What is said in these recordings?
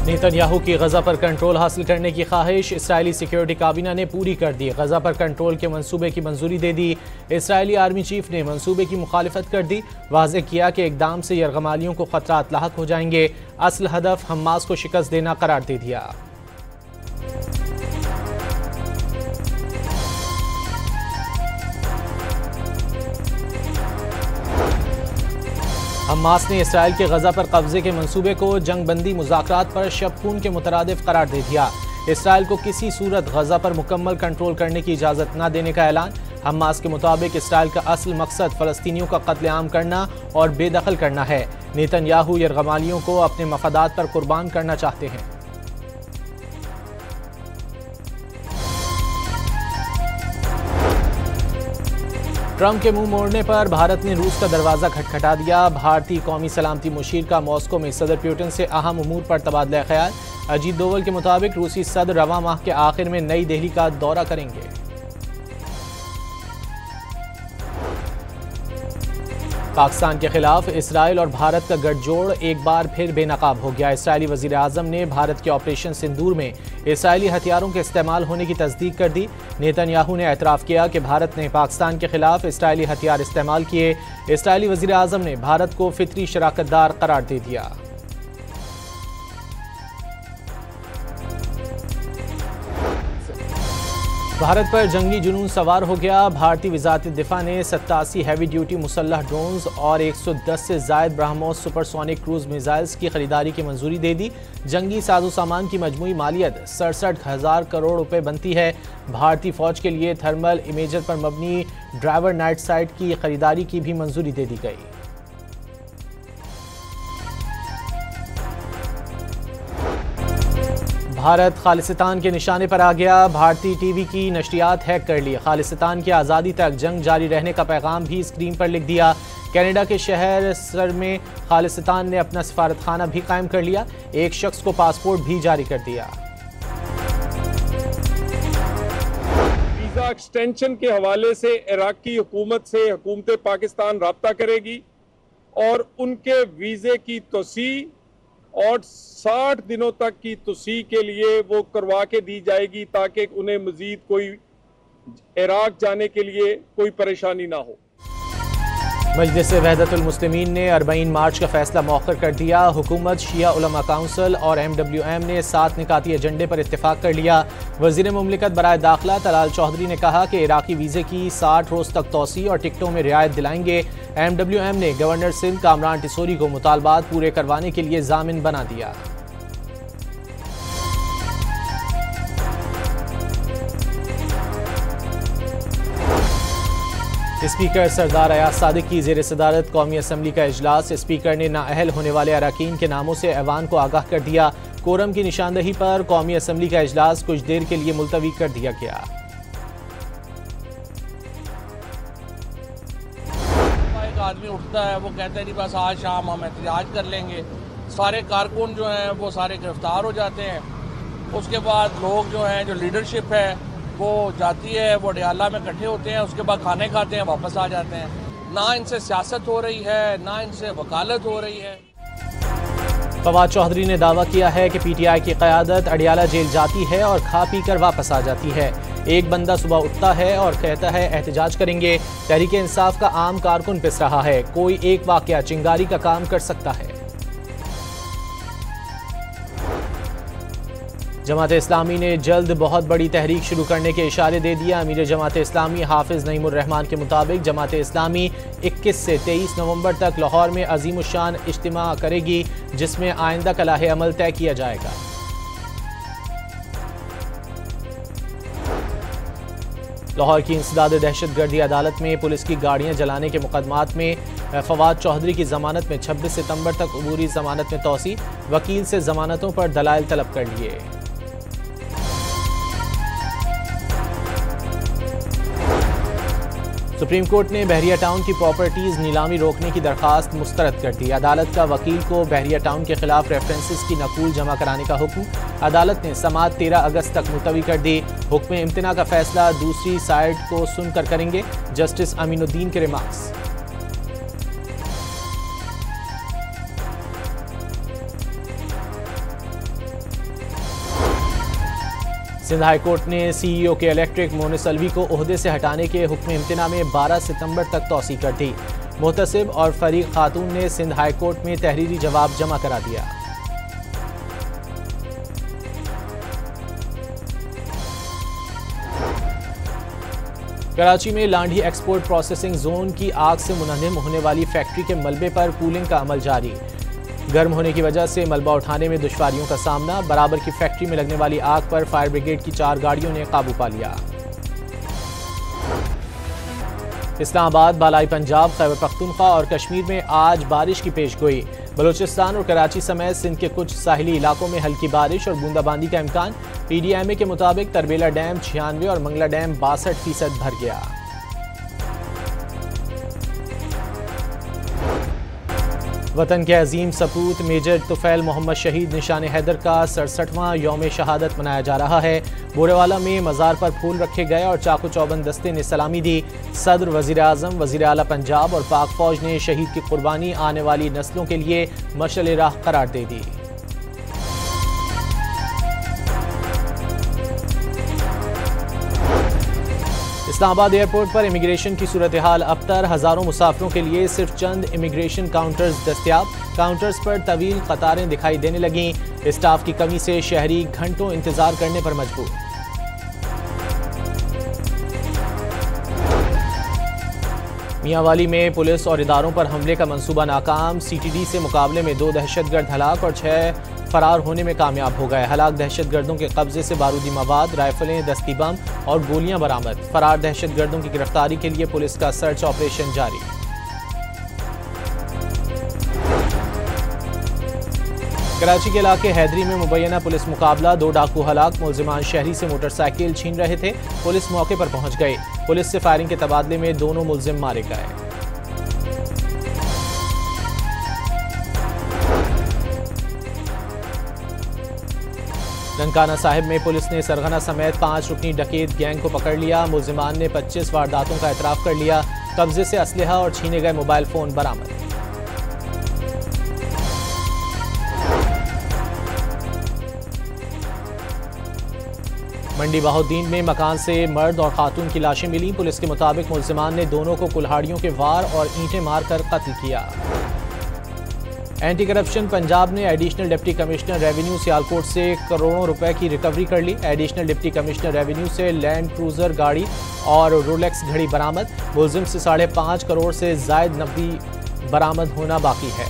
Netanyahu की गजा पर control हासिल करने की ख्वाहिश इस्राएली सिक्योरिटी काबीना ने पूरी कर दी। गजा पर कंट्रोल के मंसूबे की मंजूरी दे दी। इस्राएली आर्मी चीफ ने मंसूबे की मुखालिफत कर दी। वाज़ेह किया कि इकदाम से यरगमालियों को खतरात लाहक हो जाएंगे। असल हदफ हमास को शिकस्त देना करार दे दिया। हमास ने इसराइल के गजा पर कब्जे के मंसूबे को जंगबंदी मुज़ाकरात पर शब खून के मुतरादिफ करार दे दिया। इसराइल को किसी सूरत गजा पर मुकम्मल कंट्रोल करने की इजाज़त न देने का ऐलान। हमास के मुताबिक इसराइल का असल मकसद फ़लस्तीनियों का कत्लेआम करना और बेदखल करना है। नेतन्याहू यरगमालियों को अपने मफादात पर कुर्बान करना चाहते हैं। ट्रंप के मुंह मोड़ने पर भारत ने रूस का दरवाजा खटखटा दिया। भारतीय कौमी सलामती मुशीर का मॉस्को में सदर पुतिन से अहम उमूर पर तबादला ख्याल। अजीत डोवल के मुताबिक रूसी सदर रवां माह के आखिर में नई दिल्ली का दौरा करेंगे। पाकिस्तान के खिलाफ इसराइल और भारत का गठजोड़ एक बार फिर बेनकाब हो गया। इसराइली वजीर आजम ने भारत के ऑपरेशन सिंदूर में इसराइली हथियारों के इस्तेमाल होने की तस्दीक कर दी। नेतन्याहू ने एतराफ़ किया कि भारत ने पाकिस्तान के खिलाफ इसराइली हथियार इस्तेमाल किए। इसराइली वजीर आजम ने भारत को फितरी शराकतदार करार दे दिया। भारत पर जंगी जुनून सवार हो गया। भारतीय वज़ारत दिफा ने 87 हैवी ड्यूटी मुसल्लह ड्रोन्स और 110 से ज़ायद ब्रह्मोस सुपरसोनिक क्रूज मिसाइल्स की खरीदारी की मंजूरी दे दी। जंगी साजो सामान की मजमूई मालियत 67,000 करोड़ रुपए बनती है। भारतीय फौज के लिए थर्मल इमेजर पर मबनी ड्राइवर नाइट साइट की खरीदारी की भी मंजूरी दे दी गई। भारत खालिस्तान के निशाने पर आ गया। भारतीय टीवी की नशरियात हैक कर ली। खालिस्तान की आज़ादी तक जंग जारी रहने का पैगाम भी स्क्रीन पर लिख दिया। कनाडा के शहर सर में खालिस्तान ने अपना सफारतखाना भी कायम कर लिया। एक शख्स को पासपोर्ट भी जारी कर दिया। वीजा एक्सटेंशन के हवाले से इराक की हुकूमत से हुकूमत पाकिस्तान राब्ता करेगी और उनके वीजे की तोसी और 60 दिनों तक की तोसी के लिए वो करवा के दी जाएगी ताकि उन्हें मजीद कोई इराक जाने के लिए कोई परेशानी ना हो। मजलिस वहदतुल मुस्लिमीन ने 40 मार्च का फैसला मौखर कर दिया। हुकूमत, शिया उलमा काउंसिल और MWM ने 7 निकाती एजेंडे पर इत्तेफाक कर लिया। वजीर मुमलिकत बराए दाखिला तलाल चौधरी ने कहा कि इराकी वीज़े की 60 रोज़ तक तोसी और टिकटों में रियायत दिलाएंगे। MWM ने गवर्नर सिंध कामरान टिसोरी को मुतालबात पूरे करवाने के लिए जामिन बना दिया। स्पीकर सरदार अयाज सादिक की ज़ेर सदारत कौमी असम्बली का इजलास। स्पीकर ने नाअहल होने वाले अरकान के नामों से ऐवान को आगाह कर दिया। कोरम की निशानदही पर कौमी असम्बली का इजलास कुछ देर के लिए मुलतवी कर दिया गया। एक आदमी उठता है, वो कहता है नहीं बस आज शाम हम एहतजाज कर लेंगे। सारे कारकुन जो हैं वो सारे गिरफ्तार हो जाते हैं। उसके बाद लोग जो हैं, जो लीडरशिप है वो जाती है, वो डयाला में इकट्ठे होते हैं, उसके बाद खाने खाते हैं, वापस आ जाते हैं। ना इनसे सियासत हो रही है, ना इनसे वकालत हो रही है। फवाद चौधरी ने दावा किया है कि PTI की क़यादत अडियाला जेल जाती है और खा पी कर वापस आ जाती है। एक बंदा सुबह उठता है और कहता है एहतजाज करेंगे। तहरीक इंसाफ का आम कारकुन पिस रहा है। कोई एक वाकया चिंगारी का काम कर सकता है। जमात इस्लामी ने जल्द बहुत बड़ी तहरीक शुरू करने के इशारे दे दिए। अमीर जमात इस्लामी हाफिज नईमुर रहमान के मुताबिक जमात इस्लामी 21 से 23 नवंबर तक लाहौर में अजीमुशान इज्तिमा करेगी, जिसमें आइंदा का लाहे अमल तय किया जाएगा। लाहौर की इंसदाद दहशतगर्दी अदालत में पुलिस की गाड़ियां जलाने के मुकदमात में फवाद चौधरी की जमानत में 26 सितंबर तक अबूरी जमानत में तोसी। वकील से जमानतों पर दलाइल तलब कर लिए। सुप्रीम कोर्ट ने बहरिया टाउन की प्रॉपर्टीज नीलामी रोकने की दरखास्त मुस्तरद कर दी। अदालत का वकील को बहरिया टाउन के खिलाफ रेफरेंसेस की नकूल जमा कराने का हुक्म। अदालत ने समाअत 13 अगस्त तक मुलतवी कर दी। हुक्म इम्तना का फैसला दूसरी साइड को सुनकर करेंगे। जस्टिस अमीनुद्दीन के रिमार्क्स। सिंध हाई कोर्ट ने CEO के इलेक्ट्रिक मोनिस अलवी को ओहदे से हटाने के हुक्म इम्तना में 12 सितंबर तक तौसी कर दी। मुहतसिब और फरीक खातून ने सिंध हाई कोर्ट में तहरीरी जवाब जमा करा दिया। कराची में लांढी एक्सपोर्ट प्रोसेसिंग जोन की आग से मुनहदम होने वाली फैक्ट्री के मलबे पर कूलिंग का अमल जारी। गर्म होने की वजह से मलबा उठाने में दुश्वारियों का सामना। बराबर की फैक्ट्री में लगने वाली आग पर फायर ब्रिगेड की 4 गाड़ियों ने काबू पा लिया। इस्लामाबाद, बालाई पंजाब, खैबर पख्तूनख्वा और कश्मीर में आज बारिश की पेशगोई। बलूचिस्तान और कराची समेत सिंध के कुछ साहिली इलाकों में हल्की बारिश और बूंदाबांदी का इम्कान। PDMA के मुताबिक तरबेला डैम 96 और मंगला डैम 62% भर गया। वतन के अजीम सपूत मेजर तुफैल मोहम्मद शहीद निशान हैदर का 67वां यौम शहादत मनाया जा रहा है। बोरेवाला में मज़ार पर फूल रखे गए और चाकू चौबंद दस्ते ने सलामी दी। सदर, वज़ीर आज़म, वज़ीर आला पंजाब और पाक फौज ने शहीद की कुर्बानी आने वाली नस्लों के लिए मशअल राह करार दे दी। इस्लामाबाद एयरपोर्ट पर इमिग्रेशन की सूरत हाल अबतर। हज़ारों मुसाफिरों के लिए सिर्फ चंद इमिग्रेशन काउंटर्स दस्तयाब। काउंटर्स पर तवील कतारें दिखाई देने लगीं। स्टाफ की कमी से शहरी घंटों इंतजार करने पर मजबूर। मियांवाली में पुलिस और इदारों पर हमले का मंसूबा नाकाम। CTD से मुकाबले में 2 दहशतगर्द हलाक और 6 फरार होने में कामयाब हो गए। हलाक दहशतगर्दों के कब्जे से बारूदी मवाद, राइफलें, दस्ती बम और गोलियां बरामद। फरार दहशतगर्दों की गिरफ्तारी के लिए पुलिस का सर्च ऑपरेशन जारी। कराची के इलाके हैदरी में मुबैना पुलिस मुकाबला। 2 डाकू हलाक। मुलजिमान शहरी से मोटरसाइकिल छीन रहे थे। पुलिस मौके पर पहुंच गई। पुलिस से फायरिंग के तबादले में दोनों मुलजिम मारे गए। ननकाना साहिब में पुलिस ने सरगना समेत 5 रुकनी डकैत गैंग को पकड़ लिया। मुलजिमान ने 25 वारदातों का एतराफ कर लिया। कब्जे से असलहा और छीने गए मोबाइल फोन बरामद। मंडी बहाउद्दीन में मकान से मर्द और खातून की लाशें मिली। पुलिस के मुताबिक मुलजिमान ने दोनों को कुल्हाड़ियों के वार और ईंटें मारकर कत्ल किया। एंटी करप्शन पंजाब ने additional deputy commissioner revenue Sialkot से करोड़ों रुपए की रिकवरी कर ली। एडिशनल डिप्टी कमिश्नर रेवेन्यू से लैंड क्रूजर गाड़ी और रोलेक्स घड़ी बरामद। मुलजिम से 5.5 करोड़ से जायद नकदी बरामद होना बाकी है।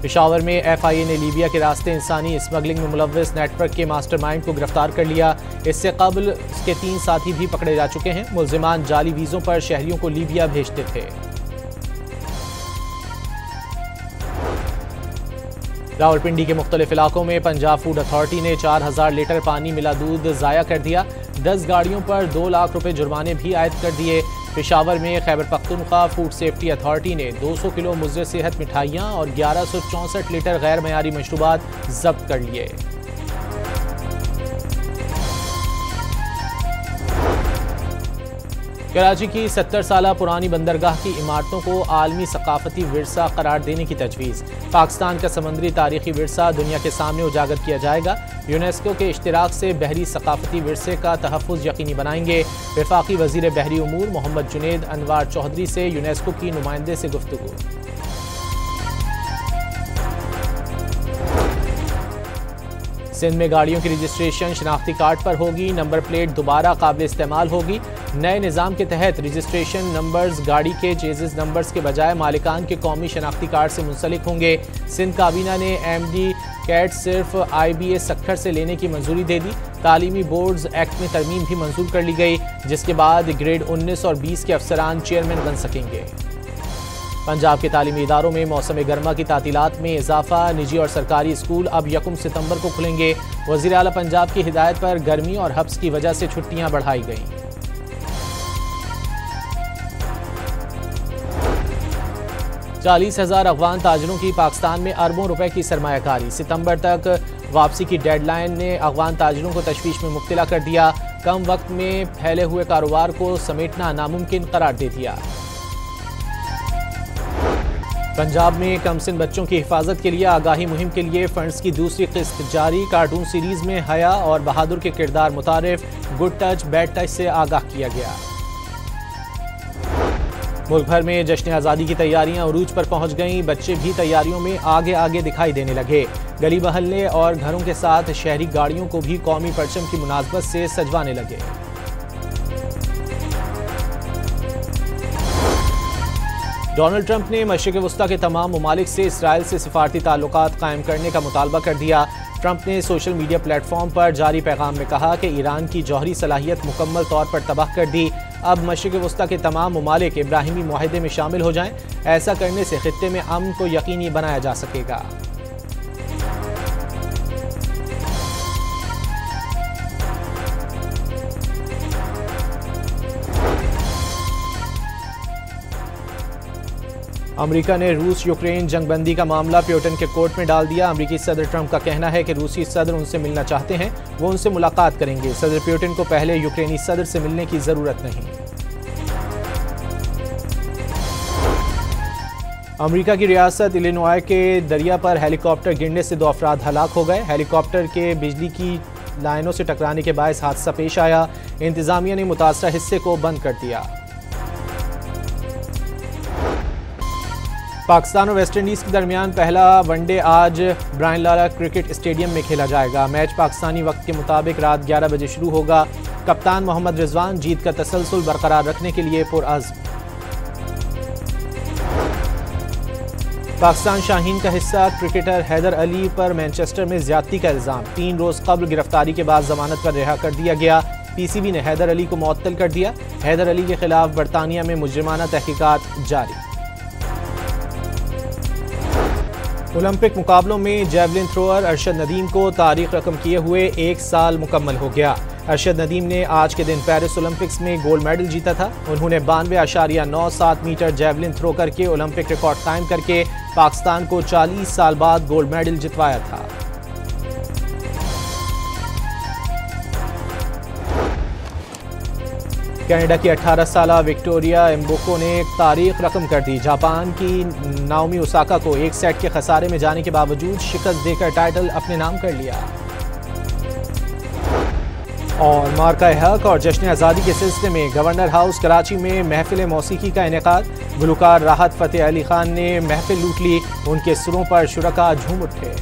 पेशावर में FIA ने लीबिया के रास्ते इंसानी स्मगलिंग में मुलव्वस नेटवर्क के मास्टरमाइंड को गिरफ्तार कर लिया। इससे कबल उसके 3 साथी भी पकड़े जा चुके हैं। मुलजिमान जाली वीजों पर शहरियों को लीबिया भेजते थे। रावलपिंडी के मुख्तलिफ इलाकों में पंजाब फूड अथॉरिटी ने 4000 लीटर पानी मिला दूध ज़ाया कर दिया। 10 गाड़ियों पर 2 लाख रुपए जुर्माने भी आयद कर दिए। पेशावर में Khyber Pakhtunkhwa food safety authority ने 200 किलो मुज़र सेहत मिठाइयाँ और 1164 लीटर गैर मयारी मशरूबात जब्त कर लिए। कराची की 70 साल पुरानी बंदरगाह की इमारतों को आलमी सकाफती विरसा करार देने की तजवीज़। पाकिस्तान का समंदरी तारीखी विरसा दुनिया के सामने उजागर किया जाएगा। यूनेस्को के इश्तिराक से बहरी सकाफती विरसे का तहफ़्फ़ुज़ यकीनी बनाएंगे। वफाकी वज़ीर बहरी उमूर मोहम्मद जुनेद अनवार चौधरी से यूनेस्को की नुमाइंदे से गुफ्तगू। सिंध में गाड़ियों की रजिस्ट्रेशन शनाख्ती कार्ड पर होगी। नंबर प्लेट दोबारा काबिल इस्तेमाल होगी। नए निज़ाम के तहत रजिस्ट्रेशन नंबर्स गाड़ी के चेज़िस नंबर्स के बजाय मालिकान के कौमी शनाख्ती कार्ड से मुंसलिक होंगे। सिंध काबीना ने MD कैट सिर्फ IBA सक्खर से लेने की मंजूरी दे दी। तालीमी बोर्ड्स एक्ट में तरमीम भी मंजूर कर ली गई, जिसके बाद ग्रेड 19 और 20 के अफसरान चेयरमैन बन सकेंगे। पंजाब के तालीमी इदारों में मौसम गर्मा की तातीलात में इजाफा। निजी और सरकारी स्कूल अब 1 सितंबर को खुलेंगे। वज़ीर आला पंजाब की हिदायत पर गर्मी और हब्स की वजह से छुट्टियां बढ़ाई गईं। 40,000 अफगान ताजरों की पाकिस्तान में अरबों रुपए की सरमायाकारी। सितंबर तक वापसी की डेडलाइन ने अफगान ताजरों को तशवीश में मुब्तला कर दिया। कम वक्त में फैले हुए कारोबार को समेटना नामुमकिन करार दे दिया। पंजाब में कमसिन बच्चों की हिफाजत के लिए आगाही मुहिम के लिए फंड्स की दूसरी किस्त जारी। कार्टून सीरीज में हया और बहादुर के किरदार मुतारिफ, गुड टच बैड टच से आगाह किया गया। मुल्क भर में जश्न आज़ादी की तैयारियां उरूज पर पहुंच गईं। बच्चे भी तैयारियों में आगे आगे दिखाई देने लगे। गली महल्ले और घरों के साथ शहरी गाड़ियों को भी कौमी परचम की मुनासबत से सजवाने लगे। डोनाल्ड ट्रंप ने मशरिक़ वस्ता के तमाम ममालिक से इसराइल से सिफारती ताल्लुकात कायम करने का मुतालबा कर दिया। ट्रंप ने सोशल मीडिया प्लेटफॉर्म पर जारी पैगाम में कहा कि ईरान की जौहरी सलाहियत मुकम्मल तौर पर तबाह कर दी। अब मशरिक़ वस्ता के तमाम ममालिक इब्राहिमी मुआहदे में शामिल हो जाएं। ऐसा करने से खित्ते में अमन को यकीनी बनाया जा सकेगा। अमेरिका ने रूस यूक्रेन जंगबंदी का मामला प्यूटिन के कोर्ट में डाल दिया। अमेरिकी सदर ट्रंप का कहना है कि रूसी सदर उनसे मिलना चाहते हैं, वो उनसे मुलाकात करेंगे। सदर प्यूटिन को पहले यूक्रेनी सदर से मिलने की जरूरत नहीं। अमेरिका की रियासत इलिनॉय के दरिया पर हेलीकॉप्टर गिरने से 2 अफराद हलाक हो गए। हेलीकॉप्टर के बिजली की लाइनों से टकराने के बायस हादसा पेश आया। इंतजामिया ने मुतासरा हिस्से को बंद कर दिया। पाकिस्तान और वेस्ट इंडीज के दरमियान पहला वनडे आज ब्रायन लारा क्रिकेट स्टेडियम में खेला जाएगा। मैच पाकिस्तानी वक्त के मुताबिक रात 11 बजे शुरू होगा। कप्तान मोहम्मद रिजवान जीत का तसलसल बरकरार रखने के लिए पुरअज़्म। पाकिस्तान शाहीन का हिस्सा क्रिकेटर हैदर अली पर मैनचेस्टर में ज्यादती का इल्जाम। 3 रोज कबल गिरफ्तारी के बाद जमानत पर रिहा कर दिया गया। पीसीबी ने हैदर अली को मुअत्तल कर दिया। हैदर अली के खिलाफ बरतानिया में मुजरिमाना तहकीकात जारी। ओलंपिक मुकाबलों में जैवलिन थ्रोअर अरशद नदीम को तारीख रकम किए हुए 1 साल मुकम्मल हो गया। अरशद नदीम ने आज के दिन पेरिस ओलंपिक्स में गोल्ड मेडल जीता था। उन्होंने 92.97 मीटर जैवलिन थ्रो करके ओलंपिक रिकॉर्ड कायम करके पाकिस्तान को 40 साल बाद गोल्ड मेडल जितवाया था। कनाडा की 18 साल विक्टोरिया एम्बोको ने तारीख रकम कर दी। जापान की नाओमी ओसाका को 1 सेट के खसारे में जाने के बावजूद शिकस्त देकर टाइटल अपने नाम कर लिया। और मार्का हक और जश्न आज़ादी के सिलसिले में गवर्नर हाउस कराची में महफिल मौसीकी का इनेकाद। गुलकार राहत फ़तेह अली खान ने महफिल लूट ली। उनके सुरों पर शुरका झूम उठे।